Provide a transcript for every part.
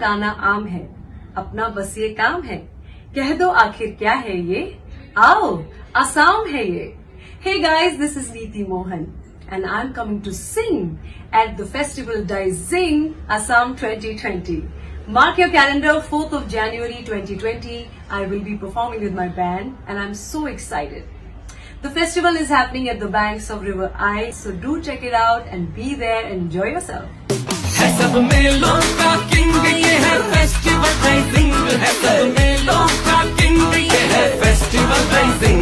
बताना आम है, अपना बस ये काम है, कह दो आखिर क्या है ये, आओ असम है ये. Hey guys, this is Neeti Mohan and I'm coming to sing at the festival Daizing Assam 2020. Mark your calendar, 4th of January 2020. I will be performing with my band and I'm so excited. The festival is happening at the banks of River Ai, so do check it out and be there and enjoy yourself. है सब मेलों का king ये है festival rising, है सब मेलों का किंग ये है फेस्टिवल राइजिंग.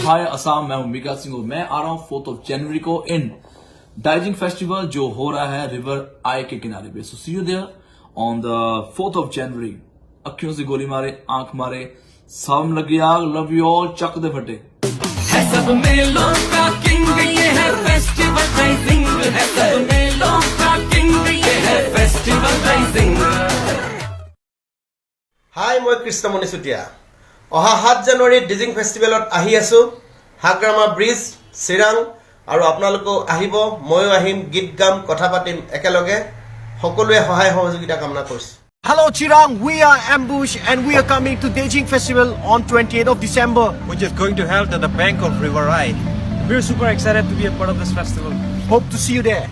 हाय असम, मैं हूं मीका सिंह और मैं आ रहा हूं 4th of January को इन डाइजिंग फेस्टिवल जो हो रहा है रिवर आई के किनारे पे. So see you there on द 4th of January. अखियों से गोली मारे, आंख मारे, साम लगी आग, लव यू ऑल, चक दे फटे. है सब मेलों का किंग ये है फेस्टिवल राइजिंग, है सब मेलों का किंग ये है फेस्टिवल राइजिंग. হাই, মই কৃষ্ণমণি চুতীয়া. অহা 7 জানুৱাৰীত ডিজিং ফেষ্টিভেলত আহি আছো. হাগ্ৰামা ব্ৰিজ, চিৰাং, আৰু আপোনালোকো আহিব, ময়ো আহিম, গীত গাম, কথা পাতিম একেলগে. সকলোৱে সহায় সহযোগিতা কামনা কৰিছো. Hello Chirang, we are Ambush and we are coming to Beijing Festival on 28th of December, which is going to held at the bank of River Rai. We're super excited to be a part of this festival. Hope to see you there.